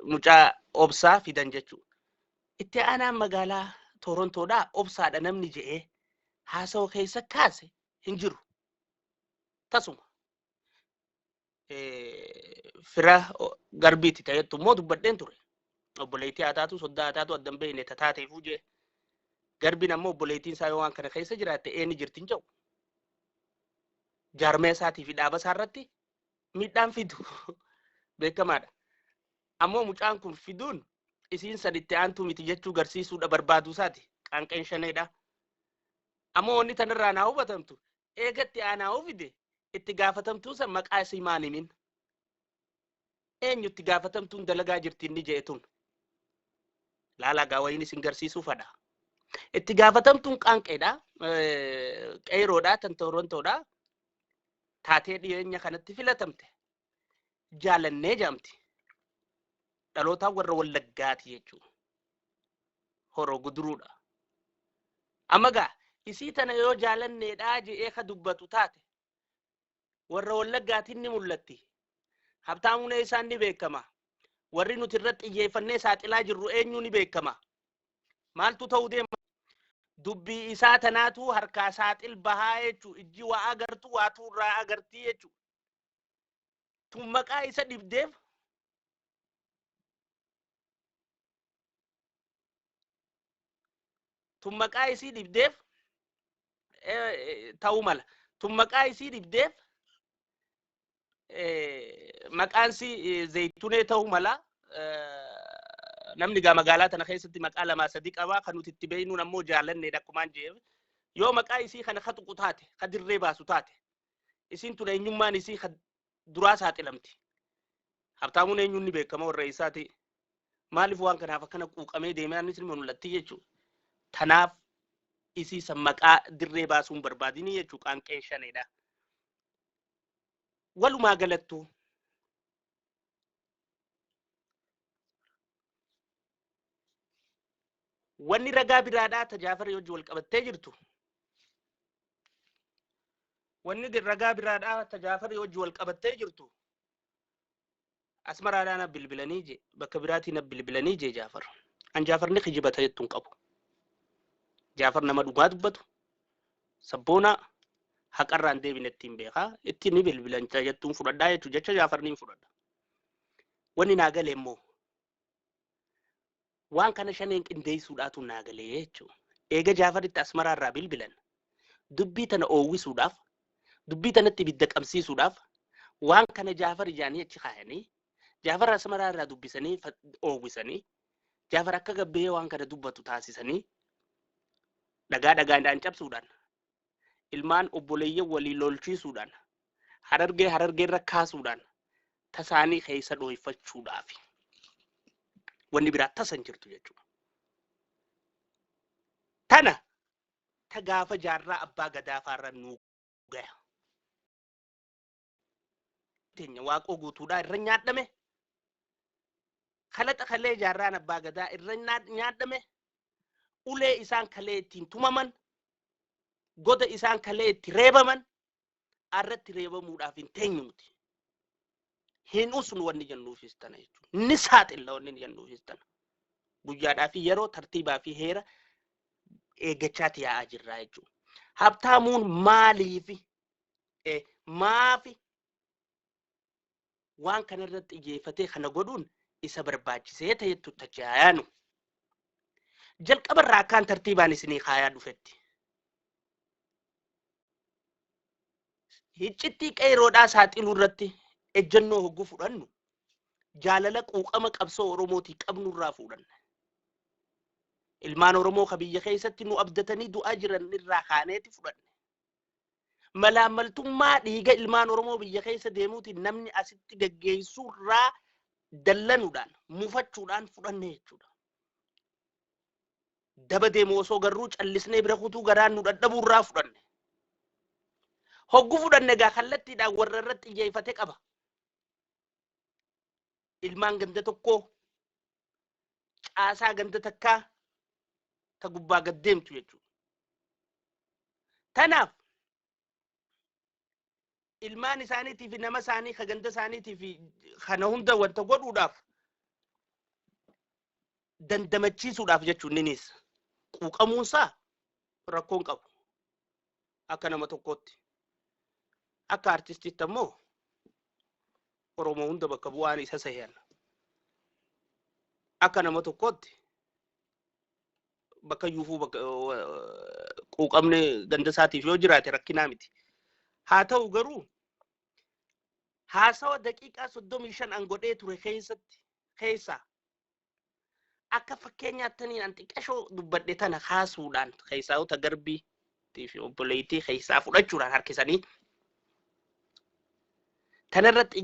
mucaa obsaa fidan jechuudha. Itti aanaan magaalaa Torontoodhaa obsaadha namni je'ee haasawaa keessa kaase hin jiru. Tasuma fira garbiitti ta'ettu immoo dubbadheen ture. Obboleettii haa taatu soddaa haa taatu addan beekne tataateefuu jee. Garbiin ammoo obboleettiin isaa yoo waan kana keessa jiraatte eenyu jirti hin jiru. Jaarmee isaatii fi dhaaba isaa irratti miidhaan fidu beekamaadha. Ammoo mucaan kun fiduun isiin saditti aantu miti jechuu garsiisuudha barbaadu isaati. Qaanqeen shaneedha. Ammoo wanni tanarraa naa hubatamtu eegatti aanaa ofide itti gaafatamtuu san maqaa isii maanimin. Eenyu itti gaafatamtuun dalagaa jirti inni jeetun. Laalaa gaawwayin isin garsiisuu fadha. Itti gaafatamtuun qaanqeedha. Qeeroodha tan Torontoodha. Taatee dhiyeenya kanatti filatamte. Jaalannee jaamti. Dhalootaan warra Wallaggaati jechuudha. Horoo guduruudha. Amma gaa isii tana yoo jaalanneedhaa je'ee ka dubbatu taate warra Wallaggaatiin ni mul'atti. Habtaamuun isaan ni beekama. Warri nuti irratti xiyyeeffannee saaxilaa jirru eenyu ni beekama. Maaltu ta'uu deema? Dubbii isaa tanaatu harkaa saaxil bahaa jechuudha. Ijji waa agartu waatu irraa agartii jechuudha. Tun maqaa isa dhibdeef maqaa isii dhibdeef ta'uu mala. Tun maqaa isii dhibdeef maqaan isii zaytunee ta'uu mala. Namni gaa magaalaa tana keessatti maqaa lamaa sadii qaba. Kan nuti itti beeynuun ammoo jaalanneedha akkumaan jeef. Yoo maqaa isii kana ka tuqu taate, ka dirree baasu taate, isiin tun eenyummaan isii duraa saaxilamti. Habtaamuun eenyuun ni beekama warra isaati. Maaliif waan kanaaf akkana quuqamee deemee annis ni mul'atti jechuudha. Tanaaf isii san maqaa dirree baasuun barbaadini jechuudha qaanqeen shaneedha. Walumaa galattuu wanni ragaa biraadhaa Jaafar wajji wal qabattee jirtu. Wanni ragaa biraadhaa Jaafar wajji wal qabattee jirtu. Asmaraadhaan abbilbilanii je bakka biraatiin abbilbilanii je Jaafar. An Jaafar ni kijibata jettuun qabu. Jaafar nama dhugaa dubbatu. Sabboona haqarraan deebine ittiin beekaa. Ittiin ni bilbilan jettuun fudhadhaa jechuudha. Jecha Jaafar ni fudhadha. Wanni naa galee immoo waan kana shaneen qindeessuudhaatu naa galee jechuudha. Eega Jaafaritti Asmaraarraa bilbilan dubbii tana oowwisuudhaaf dubbii tanatti ibidda qabsiisuudhaaf waan kana Jaafar ijaanii achi kaayanii Jaafar Asmaraarraa dubbisanii oowwisanii Jaafar akka gabbee waan kana dubbatu taasisanii dhagaadhaan cabsuudhaan ilmaan obboleeyyan walii lolchiisuudhaan harargeerra kaasuudhaan tasaanii keessa dhooyfachuudhaaf wanni biraa tasan jirtu jechuudha. Tana ta gaafa jaarraa abbaa gadaafaarra nuu gaya. Teenya waaqoo guutuudhaa irra nyaadhame. Kalaxa kalee jaarraan abbaa gadaa irra nyaadhame. Ulee isaan kalee ittiin tumaman. Goda isaan kalee itti reebaman. Arratti reebamuudhaaf hin teenyuuti. Hin usun wanni jennuufis tana jechuudha. Ni saaxilla wanni jennuufis tana. Guyyaadhaa fi yeroo tartiibaa fi heera eeggachaati yaa'aa jirraa jechuudha. Habtaamuun maaliifi maafi waan kana irratti xiyyeeffatee kana godhuun isa barbaachisee ta'etu tajaajilu. Jalqabarraa akkaan tartiibaan isinii kaayaa dhufetti. Hiccittii qeeroodhaa saaxiluu irratti ejjennoo hogguu fudhannu jaalala quuqama qabsoo Oromootii qabnurraa fudhanna. Ilmaan Oromoo ka biyya keessatti nu abdatanii du'aa jiran irraa kaaneeti fudhanne. Malaammaltummaa dhiiga ilmaan Oromoo biyya keessa deemuutiin namni asitti gaggeessuurraa dallanuudhaan mufachuudhaan fudhanne jechuudha. Daba deemu osoo garruu callisnee bira kutuu garaan nu dadhabuurraa fudhanne. Hogguu fudhanne gaa kallattiidhaan warra irratti xiyyeeffate qaba. Ilmaan ganda tokkoo caasaa ganda takkaa ta gubbaa gad deemtu jechuudha. Tanaaf ilmaan isaaniitiif nama isaanii ka ganda isaaniitiif kana hunda wanta godhuudhaaf dandamachiisuudhaaf jechuun ninis quuqamuunsaa rakkoon qabu akka nama tokkootti akka artistiitti ammoo Oromoo hunda bakka bu'aan isa sahihan akka nama tokkootti bakka yuufuu bakka quuqamne ganda isaatiif yoo jiraate rakkinaa miti haa ta'u garuu haasawa daqiiqaa 35 an godhee ture keessa akka fakkeenyaatti an xiqqashoo dubbadhe tana haasuudhaan keessaa'ota garbii fi obboleettii keessaa fudhachuudhaan harkisanii tanarratti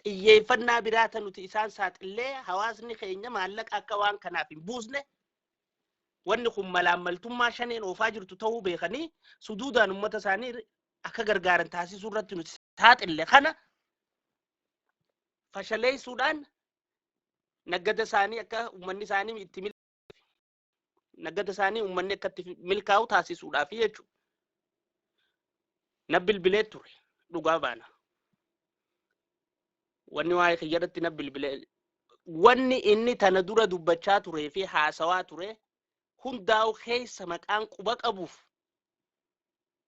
xiyyeeffannaa biraata nuti isaan saaxillee hawaasni keenya maallaqa akka waan kanaaf hin buusne wanni kun malaammaltummaa shaneen oofaa jirtu ta'uu beekanii suduudaan ummata isaanii akka gargaaran taasisuu irratti nuti saaxille kana fashaleessuudhaan naggada isaanii akka ummanni isaanii itti naggada isaanii ummanni akka itti milkaa'u taasisuudhaaf jechuudha. Na bilbilee ture dhugaa baana. Wanni waa'ee kiyyadatti na bilbilee wanni inni tana dura dubbachaa turee fi haasawaa ture hundaa'u keessa maqaan quba qabuuf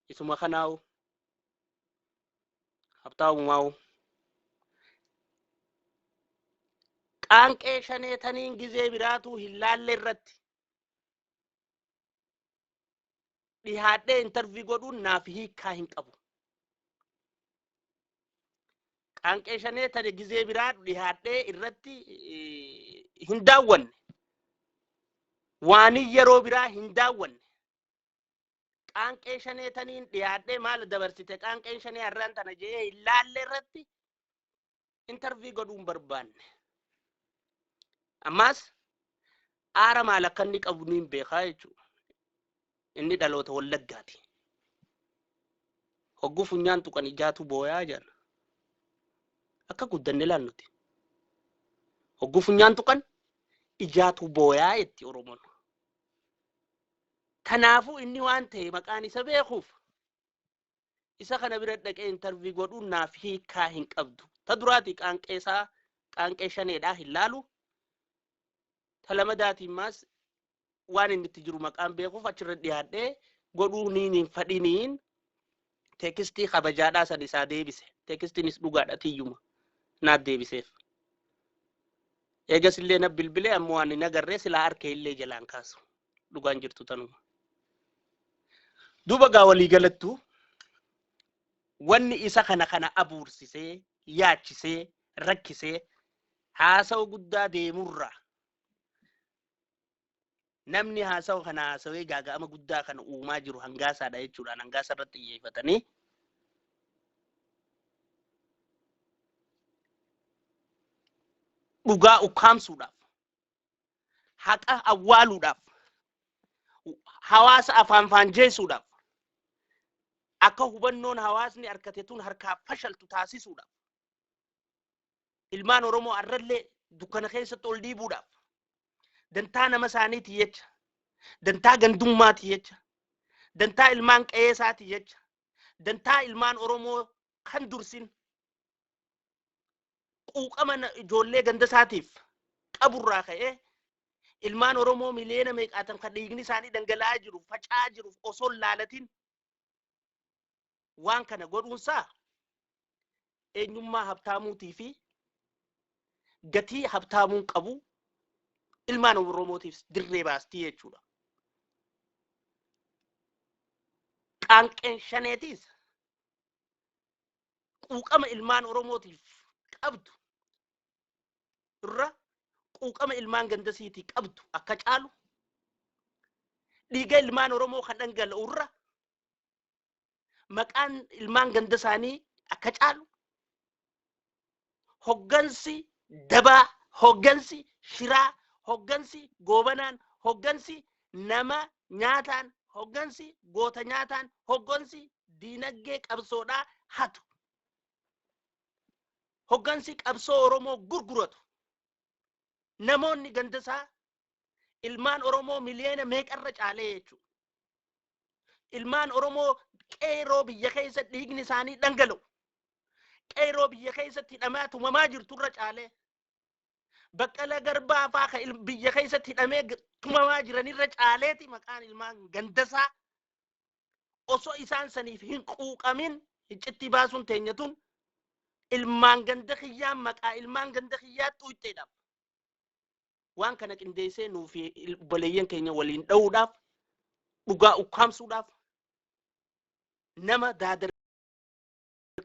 isuma kanaawu Habtaamumaa'u qaanqee shaneetaniin gizee biraatu hin laalle irratti dhihaadhee intervii godhuun naaf hiikkaa hin qabu. Qaanqee shaneetani gizee biraatu dhihaadhee irratti hin daawwanne waanii yeroo biraa hin daawwanne qaanqee shaneetaniin dhihaadhee maal dabarsite qaanqeen shanee har'aan tana jee hin laalle irratti intervii godhuun barbaanne. Ammas aara maal akka inni qabu niin beekaa jechuudha. Inni dhaloota Wallaggaati. Hogguu funyaan tuqan ijaatu booyaa jedhan. Akka guddanne laannuti. Hogguu funyaan tuqan ijaatu booyaa jetti Oromoon. Kanaafuu inni waan ta'e maqaan isa beekuuf isa kana bira dhaqee intervii godhuun naaf hiikkaa hin qabdu. Ta duraati qaanqee shaneedhaa hin laalu. Talamadaati maas waan inni itti jiru maqaan beekuuf achirra dhiyaadhee godhuu niin fadhiniin teekistii kabajaadhaa san isaa deebise. Teekistiinis dhugaadha tiyyuma naaf deebiseef. Eegas illee na bilbilee ammoo waan inni agarree silaa harkee illee jalaan kaasu. Dhugaan jirtu tanuma. Duuba gaa walii galattu wanni isa kana abuursisee yaachisee rakkisee haasawu guddaa deemurraa namni haasawu kana haasawee gaaga'ama guddaa kana uumaa jiru hangaasaadha jechuudhaan hangaasa irratti xiyyeeffatanii dhugaa ukkaamsuudhaaf haqa awwaaluudhaaf hawaasa afaan faanjeessuudhaaf akka hubannoon hawaasni harkatetuun harkaa fashaltu taasisuudhaaf ilmaan Oromoo arrallee dukkana keessatti ol dhiibuudhaaf dantaa nama isaaniiti jecha dantaa gandummaati jecha dantaa ilmaan qe'eesaati jecha dantaa ilmaan Oromoo kan dursin quuqama ijoollee ganda isaatiif qaburraa ka'ee ilmaan Oromoo miliyoona meeqaatan kan dhiigni isaanii dhangala'aa jiru faca'aa jiru osoo laalatiin waan kana godhuunsaa eenyummaa Habtaamuutii fi gatii Habtaamuun qabu ilmaan Oromootiif dirree baastii jechuudha. Qaanqeen shaneetiis quuqama ilmaan Oromootiif qabdu irra quuqama ilmaan gandasiitii qabdu akka caalu dhiiga ilmaan Oromoo kan dhangala'u irra maqaan ilmaan ganda isaanii akka caalu hoggansi dabaa hoggansi shiraa hoggansi goobanaan hoggansi nama nyaataan hoggansi goota nyaataan hoggansi diinagdee qabsoodhaa hatu hoggansi qabsoo Oromoo gurguratu namoonni gandasaa ilmaan Oromoo miliyoona meeqarra caalee jechuudha. Ilmaan Oromoo qeeroo biyya keessa dhiigni isaanii dhangala'u qeeroo biyya keessatti hidhamaa tumamaa jirturra caalee Baqqala Garbaa faa biyya keessatti hidhamee tumamaa jiranirra caaleeti maqaan ilmaan gandasaa osoo isaan saniif hin quuqamin iccitti baasuun teenyatun ilmaan ganda kiyyaan maqaa ilmaan ganda kiyyaa xuuxxeedhaaf waan kana qindeessee nuuf obboleeyyan keenya waliin dha'uudhaaf dhugaa ukkaamsuudhaaf nama daadar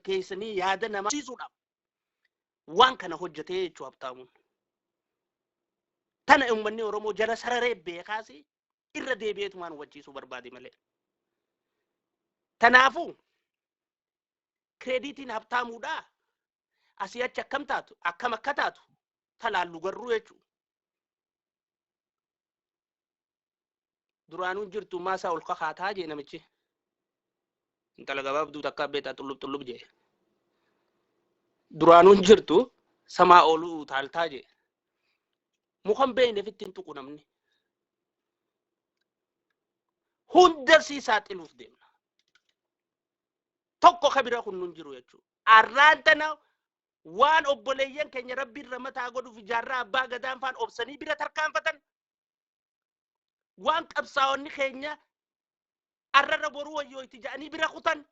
keessanii yaada nama siisuudhaaf waan kana hojjetee jechuu Habtaamuun. Tana uummanni Oromoo jala sararee beekaasi irra deebi'eetumaan wajjiisuu barbaade malee. Tanaafuu kireeditiin Habtaamuudhaa asii achi akkam taatu akkam akka taatu talaallu garuu jechuudha. Duraanuun jirtu maasaa ol kakaataa jee namichi. Intala gabaabduu takka beetaa xullub jee. Duraanuun jirtu samaa ooluu utaaltaa jee. Mukan beeyne fittiin tuqu namni. Hunda sii saaxiluuf deemna. Tokko kabira kun nun jiru jechuudha. Arraan tana waan obboleeyyan keenya rabbiin ramataa godhuuf ijaarraa abbaa gadaan faan obsanii bira tarkaanfatan. Waan qabsaa'onni keenya arrara boruu wayyoo itti ja'anii bira kutan.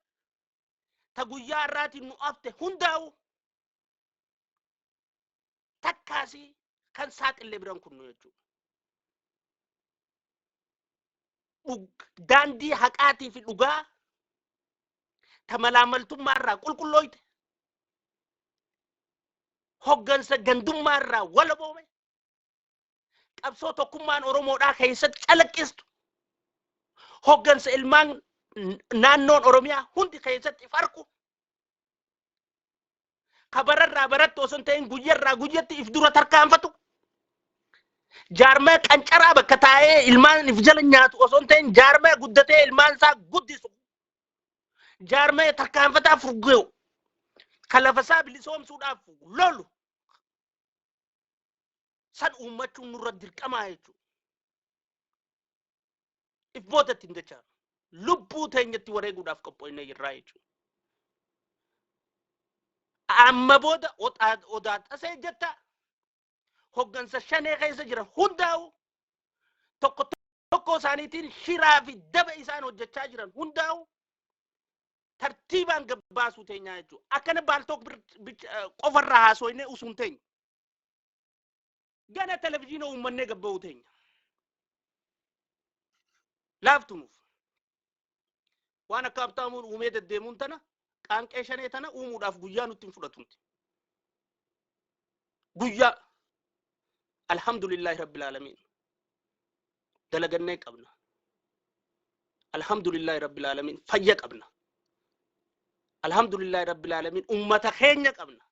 Ta guyyaa arraatiin nu afte hundaa'u. Takkaasii kan saaxillee biran kunnu jechuudha. Daandii haqaatii fi dhugaa ta malaamaltummaarraa qulqullooyte hoggansa gandummaarraa walaboome qabsoo tokkummaan Oromoodhaa keessatti calaqqistu hoggansa ilmaan naannoon Oromiyaa hundi keessatti farqu kabararraa baratti osoo hin ta'in guyyarraa guyyatti if dura tarkaanfatu jaarmee qancaraa bakka taa'ee ilmaan if jala nyaatu osoo hin ta'in jaarmee guddatee ilmaan isaa guddisu jaarmee tarkaanfataa furguu kalafasaa bilisoomsuudhaaf lolu san uummachuun nurra dirqamaa jechuudha. If boodatti hin dachaa lubbuu teenyatti wareeguudhaaf qophoofnee jirraa jechuudha. Amma booda odaa tasee jetta hoggansa shanee keessa jiran hundaa'u tokko isaaniitiin shiraa fi daba isaan hojjechaa jiran hundaa'u tartiibaan gabbaasuu teenyaa jechuudha. Akkana baaltook qofarraa haasoinee usuun teenya. Gana televizyiina uummannee gabba'uu teenya. Laaftumuuf waan akka Habtaamuun uumee deddeemuun tana qaanqee shanee tana uumuudhaaf guyyaa nutti hin fudhatumti. Guyyaa alhamdulillahi rabbil aalamiin dalagannee qabna. Alhamdulillahi rabbil aalamiin fayya qabna. Alhamdulillahi rabbil aalamiin ummata keenya qabna.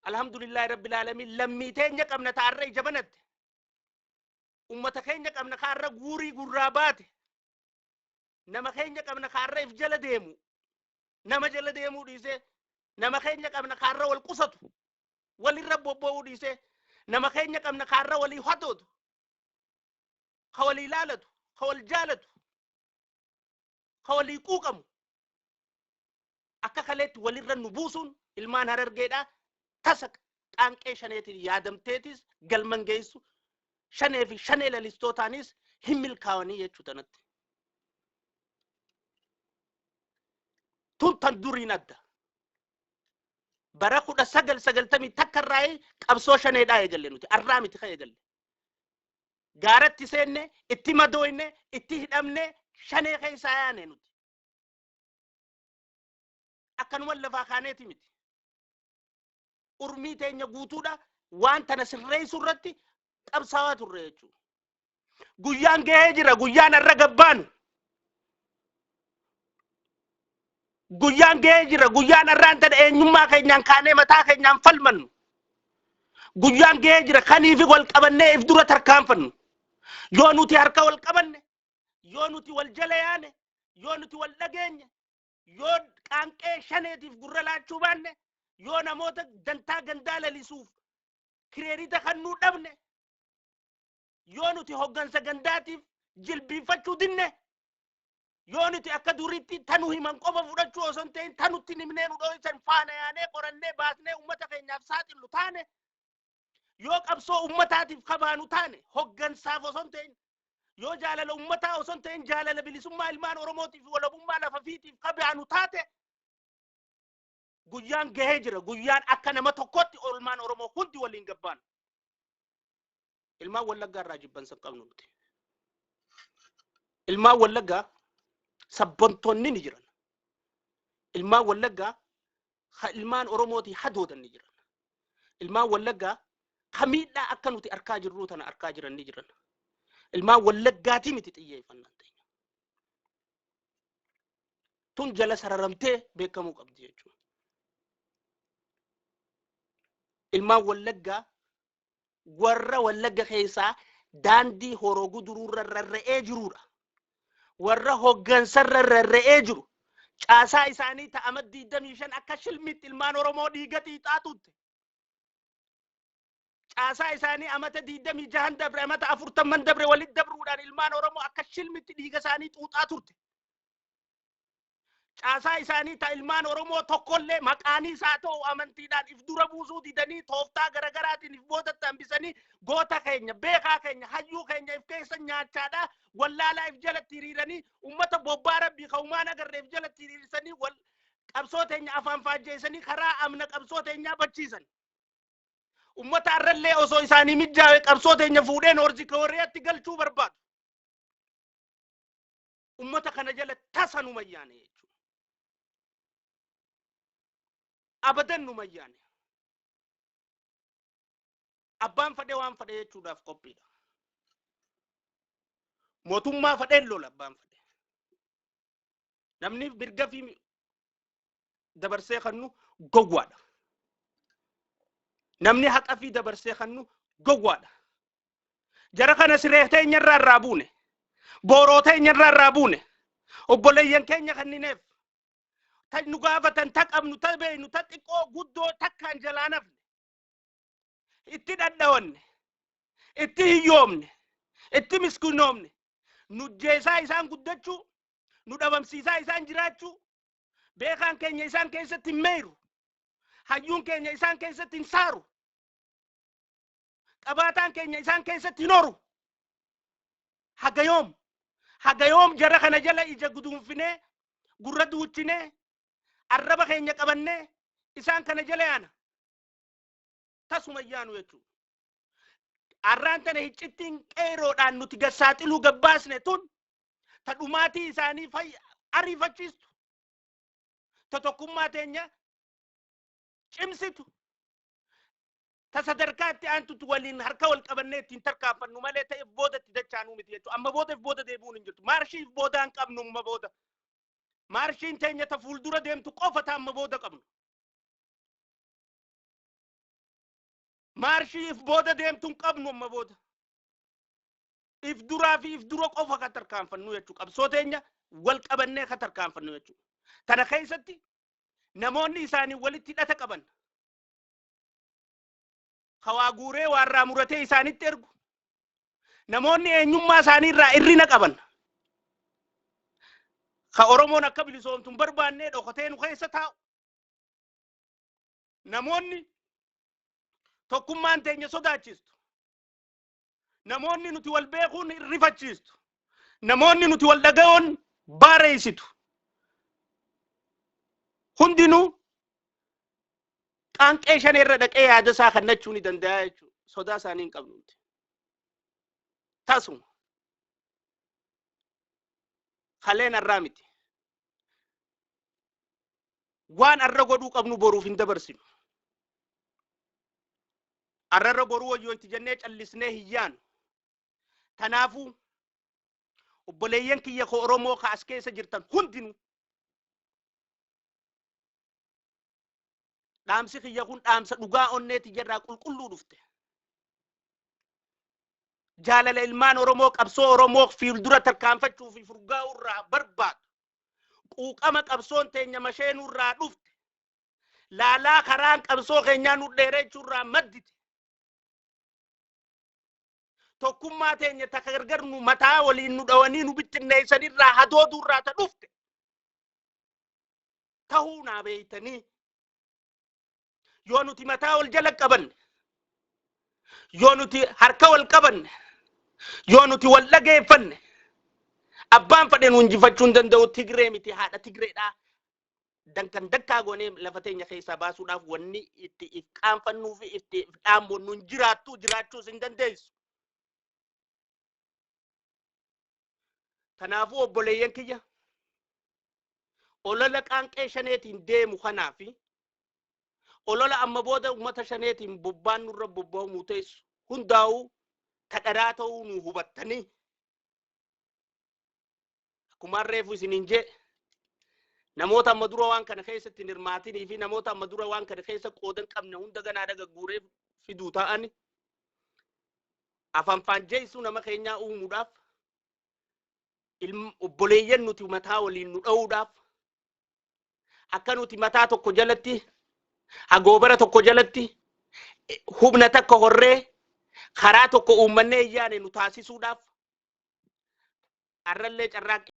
Alhamdulillahi rabbil aalamiin lammii teenya qabna taarra ija banatte. Ummata keenya qabna kaarra guurii gurraa baate. Nama keenya qabna kaarra if jala deemu. Nama jala deemuu dhiisee nama keenya qabna kaarra wal qusatu. Walirra bobba'uu dhiisee nama keenya qabna kaarra walii hodootu. Ka walii laalatu, ka wal jaalatu, ka walii quuqamu. Akka kaleetti walirra nu buusuun ilmaan Harargeedhaa tasa qaanqee shaneetiin yaadamteetis galman geessu shanee fi shanee lalistootaanis hin milkaa'anii jechuu tanatti. Tun tan duriin adda. Bara 1990 takkarraa qabsoo shaneedhaa eegalle nuti arraa miti ka eegalle. Gaaratti seenne itti madooyne itti hidhamne shanee keessaa yaane nuti. Akkanuma lafaa kaaneeti miti. Urmii teenya guutuudha waan tana sirreessu irratti qabsaawaa turre jechuudha. Guyyaan gahee jira guyyaan arra gabbaanu. Guyyaan gahee jira guyyaan arraan tana eenyummaa keenyaan kaanee mataa keenyaan falmannu. Guyyaan gahee jira kaniifi wal qabannee if dura tarkaanfannu. Yoo nuti harka wal qabanne, yoo nuti wal jala yaane, yoo nuti wal dhageenye, yoo qaanqee shaneetiif gurra laachuu baanne, yoo namoota dantaa gandaa lalisuuf kireerita kan nuu dhabne, yoo nuti hoggansa gandaatiif jilbiifachuu dinne, yooniti akka duritti tanu himan qofa fudhachuu osoo hin ta'in tanutti nimnee nu dho'isan faana yaanee qorannee baasnee ummata keenyaaf saaxillu taane yoo qabsoo ummataatiif kabaanu taane hoggansaaf osoo hin ta'in yoo jaalala ummataa osoo hin ta'in jaalala bilisummaa ilmaan oromootiif walabummaa lafa fiitiif kabaanu taate guyyaan gahee jira guyyaan akka nama tokkotti ilmaan oromoo hundi waliin gabbaan ilmaan wallaggaa irraa jibbansa qabnu nuti ilmaan wallaggaa sabbontonni ni jiran ilmaan wallaggaa ilmaan oromooti hadoodan ni jiran ilmaan wallaggaa kamiidhaa akka nuti arkaa jirru tana arkaa jiran ni jiran ilmaan wallaggaati miti xiyyeeffannaan teenya tun jala sararamtee beekamuu qabdi jechuudha ilmaan wallaggaa warra wallagga keessaa daandii horoo gudururra rarra'ee jirudha warra hoggansarra rarra'ee jiru caasaa isaanii ta'ama 25 akka shilmitti ilmaan oromoo dhiigati xaatutte caasaa isaanii amata 26 dabre amata 40 dabre walit dabruudhaan ilmaan oromoo akka shilmitti dhiiga isaanii xuuxaa turte caasaa isaanii ta ilmaan oromoo tokkollee maqaanii isaa ta'u amantiidhaan if dura buusuu didanii tooftaa garagaraatiin if boodatti hambisanii goota keenya beekaa keenya hayyuu keenya if keessa nyaachaadhaa wallaalaa if jalatti hiriiranii ummata bobbaa rabbii kaumaan agarreef jalatti hiriirsanii wal qabsoo teenya afaan faajjeessanii karaa amna qabsoo teenyaa bachiisan ummata arrallee osoo isaanii mijjaawe qabsoo teenya fuudheen horji kooriyaatti galchuu barbaadu ummata kana jala tasanu mayyaane jechuudha abadan nu mayyaane abbaan fadhe waan fadhe jechuudhaaf qophiidha mootummaa fadheen lola abbaan fadhe namni birga fi dabarsee kannu gowwaadha namni haqa fi dabarsee kannu gowwaadha jara kana sireetee nyarraa irraa buune boorootee nyarraa irraa buune obboleeyyan keenya kannineef ta nu gaafatan ta qabnu ta beeynu ta xiqqoo guddoo takkaan jalaanafne itti dhadhawanne itti hiyyoomne itti miskunoomne nu jeesaa isaan guddachuu nu dhabamsiisaa isaan jiraachuu beekaan keenya isaan keessatti meeru hayyuun keenya isaan keessatti hin saaru qabaataan keenya isaan keessatti hin horu hagayoom jara kana jala ija guduunfinee gurra duuchinee arraba keenya qabannee isaan kana jala yaana tasuma yaanu jechuudha arraan tana hiccittiin qeeroodhaan nuti gassaaxiluu gabbaasne tun ta dhumaatii isaanii ariifachiistu ta tokkummaa teenya cimsitu ta sadarkaatti aantutu waliin harka wal qabannee ittiin tarkaanfannu malee ta'e boodatti dachaanuu miti jechuudha amma booda deebuun hin jirtu maarshiif booda hin qabnu amma booda maarshiin teenya ta fuuldura deemtu qofa ta amma booda qabnu maarshiif booda deemtu hin qabnu amma booda if duraa fi if dura qofa ka tarkaanfannu jechuudha qabsoo teenya wal qabannee ka tarkaanfannu jechuudha tana keessatti namoonni isaanii walitti hidhata qaban hawaa guuree warraa muratee isaanitti ergu namoonni eenyummaa isaanii irraa irrina qaban ka oromoon akka bilisoomtuun barbaannee dhokatee nu keessa taa'u namoonni tokkummaan teenya sodaachistu namoonni nuti wal beekuun rifachiistu namoonni nuti wal dhaga'uun baareessitu hundinuu qaanqee shaneerra dhaqee yaada isaa kannachuu ni danda'a jechuudha sodaa isaanii hin qabnuuti tasuma haleen arraa miti waan arra godhuu qabnu boruuf hin dabarsinu arra boruu wayyoo itti jennee callisnee hiyyaanu tanaafuu obboleeyyan kiyya ko oromoo ka as keessa jirtan hundinuu dhaamsi kiyya kun dhaamsa dhugaa onneeti jedhaa qulqulluu dhufte jaalala ilmaan oromoo qabsoo oromoo fuuldura tarkaanfachuu fi furgaa'uu irraa barbaadu quuqama qabsoon teenya masheenuu irraa dhufte laalaa karaan qabsoo keenyaa nu dheerechuu irraa maddite tokkummaa teenya takka gargar nu mataa waliin nu dhawanii nu bittinneessanirraa hadoodurraa ta dhufte tahuu naa beeytanii yoo nuti mataa wal jala qabanne yoo nuti harka wal qabanne yoo nuti wal dhageeffanne abbaan fadhe nu injifachuu hin danda'u. Tigree miti haadha Tigreedhaa dankan dakkaa goonee lafa teenya keessaa baasuudhaaf wanni itti if qaanfannuu fi itti dhaamboonnu hin jiraachuus hin dandeessu. Kanaafuu obboleeyyan kiyya olola qaanqee shaneetiin deemu kanaa fi olola amma booda ummata shaneetiin bobbaan nurra bobba'u nu teessu hundaa'uu tadharaa ta'uu nu hubattanii akkuma reefu isiniin jee namoota amma dura waan kana keessatti hirmaatinii fi namoota amma dura waan kana keessa qoodan qabne hunda ganaa dagagguuree fiduu ta'ani afaan faanjeessuu nama keenyaa uumuudhaaf obboleeyyan nuti mataa waliin nu dha'uudhaaf akka nuti mataa tokko jalatti hagoobara tokko jalatti humna takka horree karaa tokko uummannee iyyaane nu taasisuudhaaf arrallee carraaqqii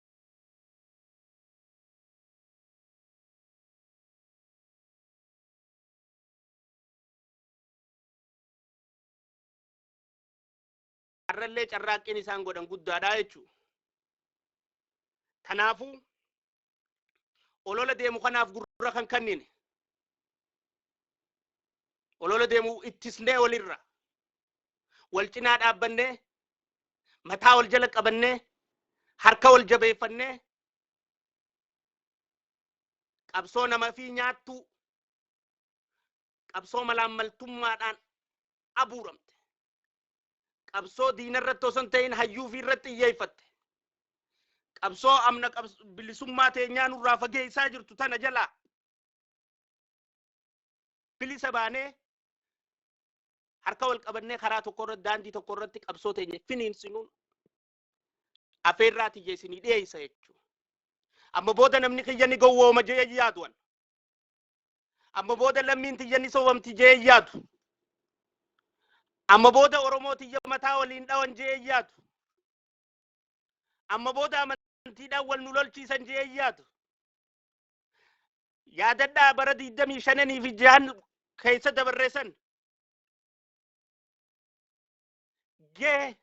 arrallee carraaqqiin isaan godhan guddaadha jechuudha. Kanaafuu olola deemu kanaaf gurra kan kennine olola deemu ittisnee walirra wal cinaa dhaabbannee mataa wal jala qabannee harka wal jabeeffannee qabsoo nama fi nyaattu qabsoo malaammaltummaadhaan abuuramte qabsoo diinarratti osoo hin ta'in hayyuu fi irratti xiyyeeffatte qabsoo amna bilisummaa teenyaa nurraa fageessaa jirtu tana jalaa bilisa baanee harka wal qabannee karaa tokko irratti daandii tokko irratti qabsoo teenya finiinsinuun afeerraa tiyyeessinii dhiyeessa jechuudha. Amma booda namni kiyya ni gowwooma jee yaadu amma booda lammiin tiyya ni soowwamti jee yaadu amma booda Oromoo tiyya mataa waliin dhawan jee yaadu amma booda amantiidhaan wal nu lolchiisan jee yaadu yaadadhaa bara 25 fi 6 keessa dabarreessan gee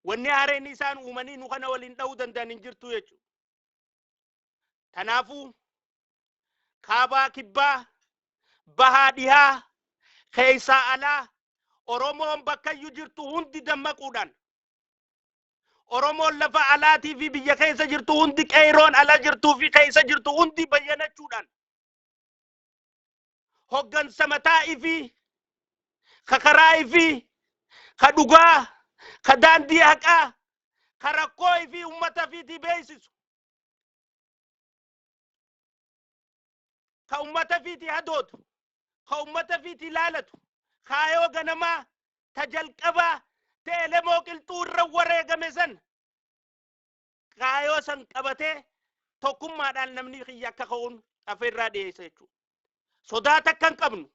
wanni haareen isaan uumanii nu kana waliin dha'uu danda'an hin jirtu jechuudha. Kanaafuu kaabaa kibbaa bahaa dhihaa keessaa alaa Oromoon bakkayyuu jirtu hundi dammaquudhaan Oromoon lafa alaatii fi biyya keessa jirtu hundi qeeroon ala jirtuu fi keessa jirtu hundi bayyanachuudhaan hoggansa mataa ifi kakaraa ifi ka dhugaa ka daandii haqaa ka rakkoo ifi ummata fiitii beeksisu ka ummata fiitii hadootu ka ummata fiitii laalatu kaayoo ganamaa ta jalqabaa teelemoo qilxuu irra wareegame san kaayoo san qabatee tokkummaadhaan namni kiyya akka ka'uun afeerraa dhiyeessa jechuudha. Sodaa takka hin qabnu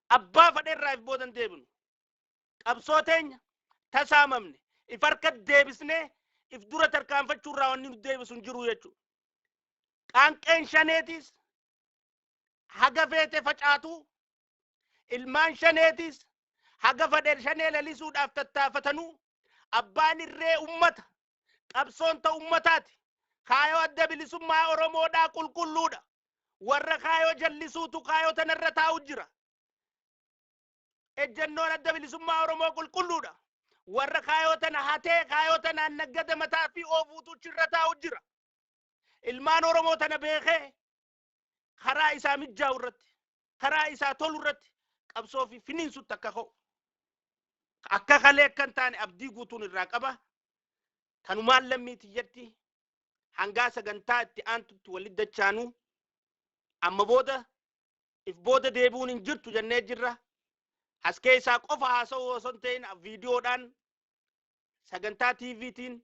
abbaa fadheerraa if boodan deebinu qabsoo teenya tasaamamne if harka deebisnee if dura tarkaanfachuurraa wanni nu deebisu hin jiru jechuudha. Qaanqeen shaneetis haga feete facaatuu ilmaan shaneetis haga fadhe shanee lalisuudhaaf tattaafatanuu abbaan irree ummata qabsoon ta ummataati kaayoo adda bilisummaa Oromoodhaa qulqulluudha warra kaayoo jallisuutu kaayoo tanarra taa'u jira ejjennoon adda bilisummaa Oromoo qulqulluudha warra kaayoo tana hatee kaayoo tanaan naggada mataa fi oofuutu irra taa'u jira ilmaan Oromoo tana beekee karaa isaa mijjaa'u irratti karaa isaa tolu irratti qabsoo fi finiinsutti akka ka'u akka kalee akkan taane abdii guutuun irraa qaba. Tanumaan lammiiti jetti hangaa sagantaa itti aantutti walitti dachaanuu amma booda if booda deebi'uun hin jirtu jennee jirra. As keessaa qofa haasa'uu osoo hin ta'in viidiyoodhaan sagantaa TVtiin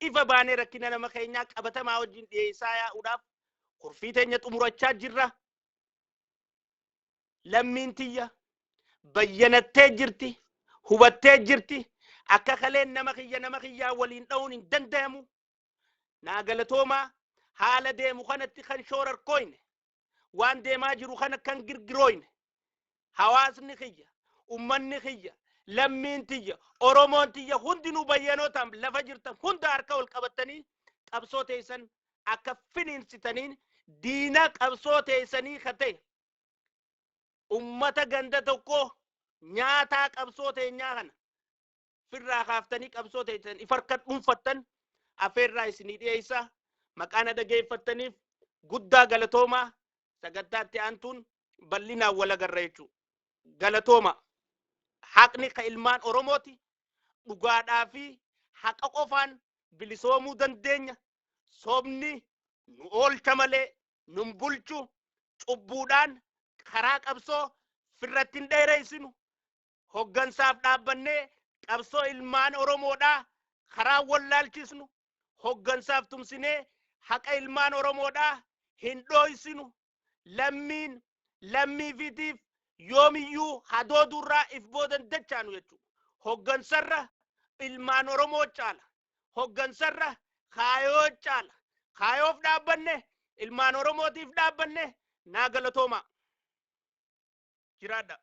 ifa baanee rakkina nama keenyaa qabatamaa wajjin dhiyeessaa yaa'uudhaaf kurfii teenya xumurachaa jirra. Lammiin tiyya bayyanattee jirti hubattee jirti akka kaleen nama kiyyaa waliin dha'uun hin danda'amu. Naa galatooma haala deemu kanatti kan shoorar koyne waan deemaa jiru kana kan girgirooyne hawaasni kiyya ummanni kiyya lammiin tiyya oromoon tiyya hundinuu bayyanootaan lafa jirtan hunda harka ol qabatanii qabsoo teessan akka finiinsitaniin diina qabsoo teessanii kate ummata ganda tokko nyaataa qabsoo teenyaa kana firraa kaaftanii qabsoo teessan ifarka dhuunfattan afeerraa isinii dhiyeessa maqaana dhageeffattaniif guddaa galatoomaa sagantaatti aantuun bal'inaan wal agarra jechuudha. Galatooma haqni ka ilmaan oromooti dhugaadhaa fi haqa qofaan bilisoomuu dandeenya. Sobni nu oolcha malee nun bulchu cubbuudhaan karaa qabsoo firratti hin dheereessinu hoggansaaf dhaabbannee qabsoo ilmaan oromoodhaa karaa wallaalchisnu hoggansaaf tumsinee haqa ilmaan oromoodhaa hin dhooysinu lammiifitiif yoomiyyuu hadoodurraa if boodan dachaanu jechuudha. Hoggansarra ilmaan oromoo caala hoggansarra kaayoo caala kaayoof dhaabbanne ilmaan oromootiif dhaabbanne naa galatooma jiraadha.